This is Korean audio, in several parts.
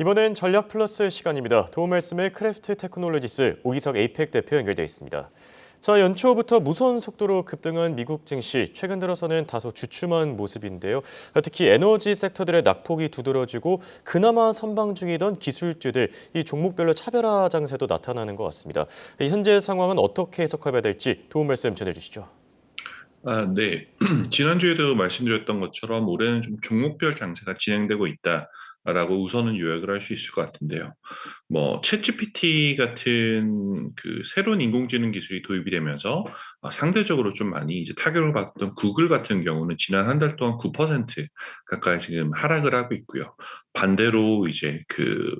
이번엔 전략 플러스 시간입니다. 도움 말씀에 크래프트 테크놀로지스 오기석 에이펙 대표 연결돼 있습니다. 자, 연초부터 무서운 속도로 급등한 미국 증시, 최근 들어서는 다소 주춤한 모습인데요. 특히 에너지 섹터들의 낙폭이 두드러지고 그나마 선방 중이던 기술주들, 이 종목별로 차별화 장세도 나타나는 것 같습니다. 현재 상황은 어떻게 해석해봐야 될지 도움 말씀 전해주시죠. 네. 지난주에도 말씀드렸던 것처럼 올해는 좀 종목별 장세가 진행되고 있다라고 우선은 요약을 할 수 있을 것 같은데요. 뭐 챗GPT 같은 그 새로운 인공지능 기술이 도입이 되면서 상대적으로 좀 많이 이제 타격을 받았던 구글 같은 경우는 지난 한 달 동안 9% 가까이 지금 하락을 하고 있고요. 반대로 이제 그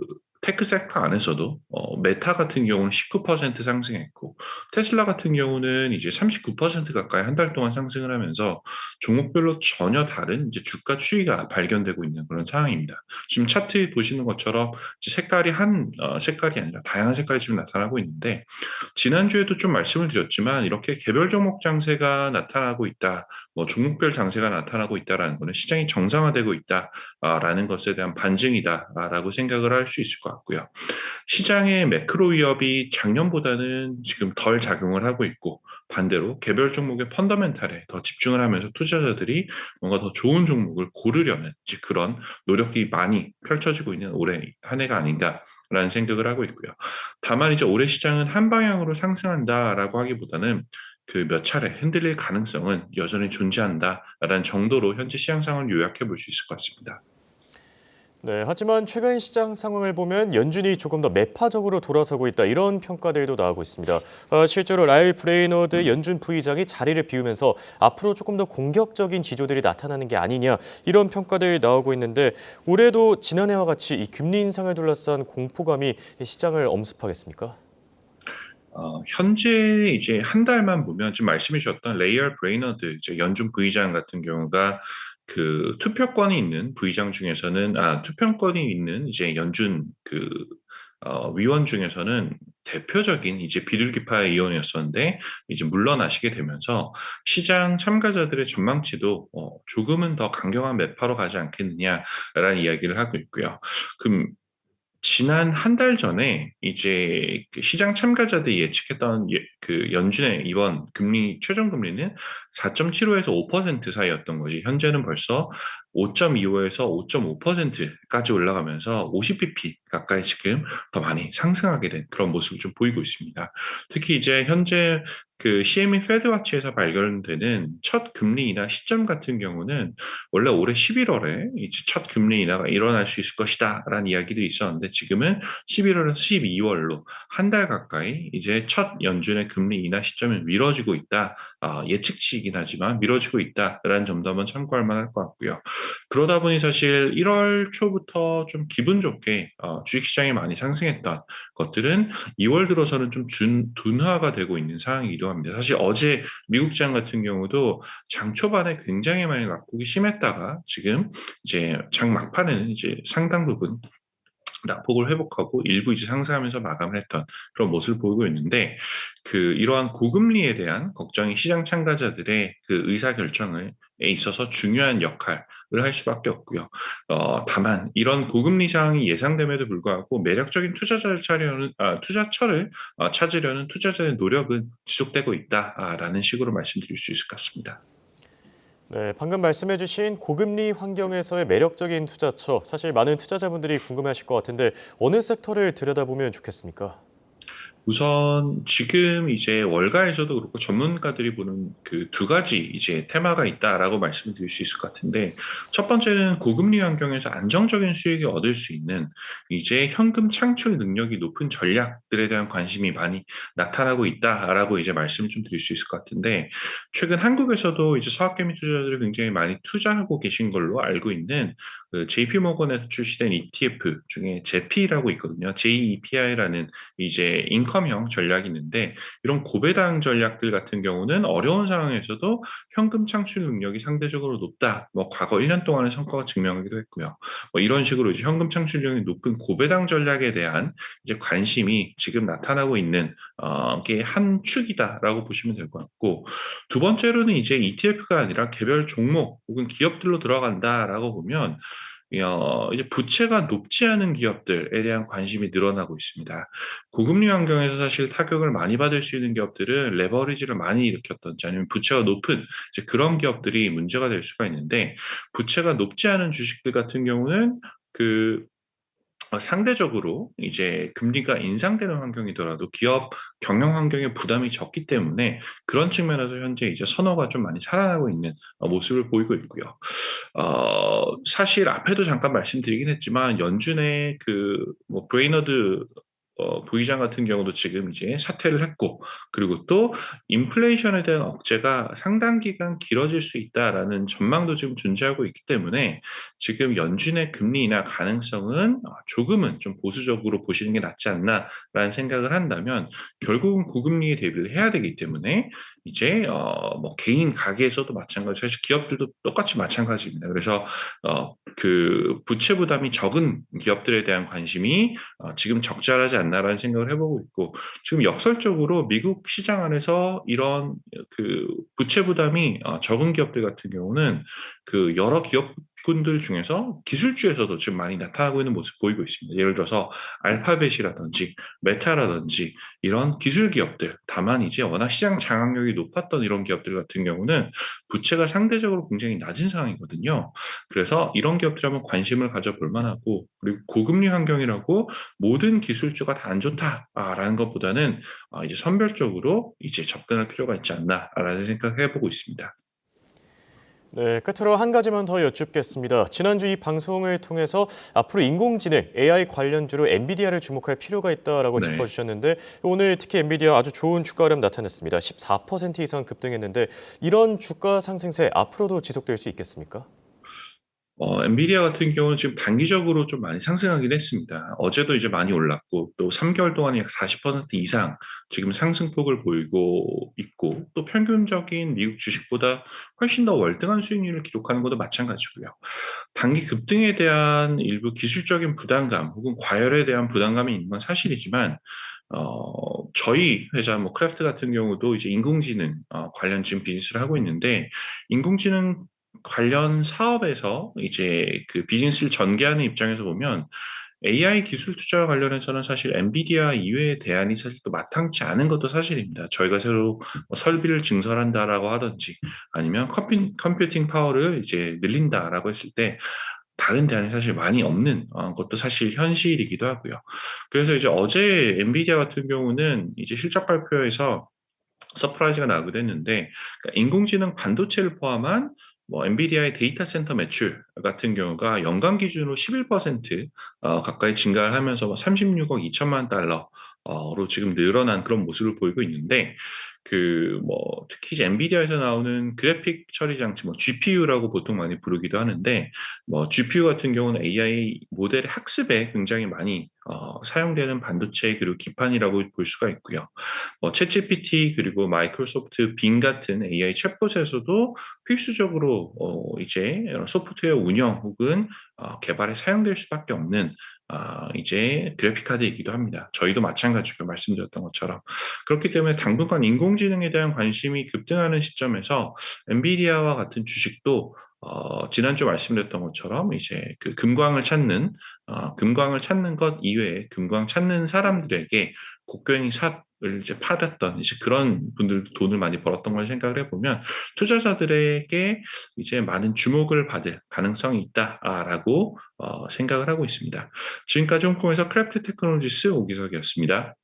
테크 섹터 안에서도 메타 같은 경우는 19% 상승했고 테슬라 같은 경우는 이제 39% 가까이 한 달 동안 상승을 하면서 종목별로 전혀 다른 이제 주가 추이가 발견되고 있는 그런 상황입니다. 지금 차트 보시는 것처럼 이제 색깔이 아니라 다양한 색깔이 지금 나타나고 있는데 지난주에도 좀 말씀을 드렸지만 이렇게 개별 종목 장세가 나타나고 있다, 뭐 종목별 장세가 나타나고 있다라는 거는 시장이 정상화되고 있다라는 것에 대한 반증이다라고 생각을 할 수 있을 것 같고요. 시장의 매크로 위협이 작년보다는 지금 덜 작용을 하고 있고 반대로 개별 종목의 펀더멘탈에 더 집중을 하면서 투자자들이 뭔가 더 좋은 종목을 고르려는 이제 그런 노력이 많이 펼쳐지고 있는 올해 한 해가 아닌가라는 생각을 하고 있고요. 다만 이제 올해 시장은 한 방향으로 상승한다라고 하기보다는 그 몇 차례 흔들릴 가능성은 여전히 존재한다라는 정도로 현재 시장 상황을 요약해 볼 수 있을 것 같습니다. 네, 하지만 최근 시장 상황을 보면 연준이 조금 더 매파적으로 돌아서고 있다, 이런 평가들도 나오고 있습니다. 실제로 라일 브레이너드 연준 부의장이 자리를 비우면서 앞으로 조금 더 공격적인 기조들이 나타나는 게 아니냐, 이런 평가들이 나오고 있는데 올해도 지난해와 같이 이 금리 인상을 둘러싼 공포감이 시장을 엄습하겠습니까? 현재 이제 한 달만 보면 지금 말씀해 주셨던 레이얼 브레이너드 이제 연준 부의장 같은 경우가 그 투표권이 있는 부의장 중에서는 투표권이 있는 이제 연준 위원 중에서는 대표적인 이제 비둘기파 의원이었었는데 이제 물러나시게 되면서 시장 참가자들의 전망치도 조금은 더 강경한 매파로 가지 않겠느냐라는 이야기를 하고 있고요. 그럼 지난 한 달 전에 이제 그 시장 참가자들이 예측했던 그 연준의 이번 금리 최종 금리는 4.75에서 5% 사이였던 것이 현재는 벌써 5.25에서 5.5%까지 올라가면서 50bp 가까이 지금 더 많이 상승하게 된 그런 모습을 좀 보이고 있습니다. 특히 이제 현재 그 CME 페드와치에서 발견되는 첫 금리 인하 시점 같은 경우는 원래 올해 11월에 이제 첫 금리 인하가 일어날 수 있을 것이다라는 이야기들이 있었는데 지금은 11월에서 12월로 한 달 가까이 이제 첫 연준의 금리 인하 시점이 미뤄지고 있다. 예측치이긴 하지만 미뤄지고 있다라는 점도 한번 참고할 만할 것 같고요. 그러다 보니 사실 1월 초부터 좀 기분 좋게 주식시장이 많이 상승했던 것들은 2월 들어서는 좀 둔화가 되고 있는 상황이기도 합니다. 사실 어제 미국 시장 같은 경우도 장 초반에 굉장히 많이 낙폭이 심했다가 지금 이제 장 막판에는 이제 상당 부분 낙폭을 회복하고 일부 이제 상승하면서 마감을 했던 그런 모습을 보이고 있는데 이러한 고금리에 대한 걱정이 시장 참가자들의 그 의사 결정에 있어서 중요한 역할을 할 수밖에 없고요. 다만 이런 고금리 상황이 예상됨에도 불구하고 매력적인 투자처를 찾으려는 투자자의 노력은 지속되고 있다라는 식으로 말씀드릴 수 있을 것 같습니다. 네, 방금 말씀해주신 고금리 환경에서의 매력적인 투자처, 사실 많은 투자자분들이 궁금해하실 것 같은데 어느 섹터를 들여다보면 좋겠습니까? 우선 지금 이제 월가에서도 그렇고 전문가들이 보는 그 두 가지 이제 테마가 있다라고 말씀을 드릴 수 있을 것 같은데 첫 번째는 고금리 환경에서 안정적인 수익을 얻을 수 있는 이제 현금 창출 능력이 높은 전략들에 대한 관심이 많이 나타나고 있다라고 이제 말씀을 좀 드릴 수 있을 것 같은데 최근 한국에서도 이제 서학개미 투자자들이 굉장히 많이 투자하고 계신 걸로 알고 있는 그 JP 모건에서 출시된 ETF 중에 제피라고 있거든요. JEPI라는 이제 인컴형 전략이 있는데 이런 고배당 전략들 같은 경우는 어려운 상황에서도 현금 창출 능력이 상대적으로 높다. 뭐 과거 1년 동안의 성과가 증명하기도 했고요. 뭐 이런 식으로 이제 현금 창출력이 높은 고배당 전략에 대한 이제 관심이 지금 나타나고 있는 게 한 축이다라고 보시면 될 것 같고 두 번째로는 이제 ETF가 아니라 개별 종목 혹은 기업들로 들어간다라고 보면 이제 부채가 높지 않은 기업들에 대한 관심이 늘어나고 있습니다. 고금리 환경에서 사실 타격을 많이 받을 수 있는 기업들은 레버리지를 많이 일으켰던지 아니면 부채가 높은 이제 그런 기업들이 문제가 될 수가 있는데 부채가 높지 않은 주식들 같은 경우는 그 상대적으로 이제 금리가 인상되는 환경이더라도 기업 경영 환경에 부담이 적기 때문에 그런 측면에서 현재 이제 선호가 좀 많이 살아나고 있는 모습을 보이고 있고요. 사실 앞에도 잠깐 말씀드리긴 했지만 연준의 뭐 브레이너드 부의장 같은 경우도 지금 이제 사퇴를 했고 그리고 또 인플레이션에 대한 억제가 상당 기간 길어질 수 있다라는 전망도 지금 존재하고 있기 때문에 지금 연준의 금리 인하 가능성은 조금은 좀 보수적으로 보시는 게 낫지 않나라는 생각을 한다면 결국은 고금리에 대비를 해야 되기 때문에 이제 뭐 개인 가게에서도 마찬가지, 사실 기업들도 똑같이 마찬가지입니다. 그래서 그 부채 부담이 적은 기업들에 대한 관심이 지금 적절하지 않나라는 생각을 해보고 있고 지금 역설적으로 미국 시장 안에서 이런 그 부채 부담이 적은 기업들 같은 경우는 그 여러 기업군들 중에서 기술주에서도 지금 많이 나타나고 있는 모습 보이고 있습니다. 예를 들어서 알파벳이라든지 메타라든지 이런 기술 기업들, 다만 이제 워낙 시장 장악력이 높았던 이런 기업들 같은 경우는 부채가 상대적으로 굉장히 낮은 상황이거든요. 그래서 이런 기업들이 한번 관심을 가져볼 만하고 그리고 고금리 환경이라고 모든 기술주가 다 안 좋다라는 것보다는 이제 선별적으로 이제 접근할 필요가 있지 않나라는 생각을 해보고 있습니다. 네, 끝으로 한 가지만 더 여쭙겠습니다. 지난주 이 방송을 통해서 앞으로 인공지능 AI 관련주로 엔비디아를 주목할 필요가 있다라고 네. 짚어주셨는데 오늘 특히 엔비디아 아주 좋은 주가 흐름 나타냈습니다. 14% 이상 급등했는데 이런 주가 상승세 앞으로도 지속될 수 있겠습니까? 엔비디아 같은 경우는 지금 단기적으로 좀 많이 상승하긴 했습니다. 어제도 이제 많이 올랐고, 또 3개월 동안 약 40% 이상 지금 상승폭을 보이고 있고, 또 평균적인 미국 주식보다 훨씬 더 월등한 수익률을 기록하는 것도 마찬가지고요. 단기 급등에 대한 일부 기술적인 부담감 혹은 과열에 대한 부담감이 있는 건 사실이지만, 저희 회사 뭐 크래프트 같은 경우도 이제 인공지능 관련 지금 비즈니스를 하고 있는데 인공지능 관련 사업에서 이제 그 비즈니스를 전개하는 입장에서 보면 AI 기술 투자와 관련해서는 사실 엔비디아 이외의 대안이 사실 또 마땅치 않은 것도 사실입니다. 저희가 새로 뭐 설비를 증설한다라고 하든지 아니면 컴퓨팅 파워를 이제 늘린다라고 했을 때 다른 대안이 사실 많이 없는 것도 사실 현실이기도 하고요. 그래서 이제 어제 엔비디아 같은 경우는 이제 실적 발표에서 서프라이즈가 나기도 했는데 그러니까 인공지능 반도체를 포함한 뭐 엔비디아의 데이터 센터 매출 같은 경우가 연간 기준으로 11% 가까이 증가를 하면서 뭐 36억 2천만 달러로 지금 늘어난 그런 모습을 보이고 있는데 그 뭐 특히 이제 엔비디아에서 나오는 그래픽 처리 장치 뭐 GPU라고 보통 많이 부르기도 하는데 뭐 GPU 같은 경우는 AI 모델의 학습에 굉장히 많이 사용되는 반도체 그리고 기판이라고 볼 수가 있고요. 뭐 챗GPT 그리고 마이크로소프트 빙 같은 AI 챗봇에서도 필수적으로 이제 소프트웨어 운영 혹은 개발에 사용될 수밖에 없는 이제 그래픽 카드이기도 합니다. 저희도 마찬가지로 말씀드렸던 것처럼 그렇기 때문에 당분간 인공지능에 대한 관심이 급등하는 시점에서 엔비디아와 같은 주식도 지난주 말씀드렸던 것처럼 이제 그 금광을 찾는 것 이외에 금광 찾는 사람들에게 곡괭이 삽을 이제 팔았던 이제 그런 분들도 돈을 많이 벌었던 걸 생각을 해보면 투자자들에게 이제 많은 주목을 받을 가능성이 있다라고 생각을 하고 있습니다. 지금까지 홍콩에서 크래프트 테크놀로지스 오기석이었습니다.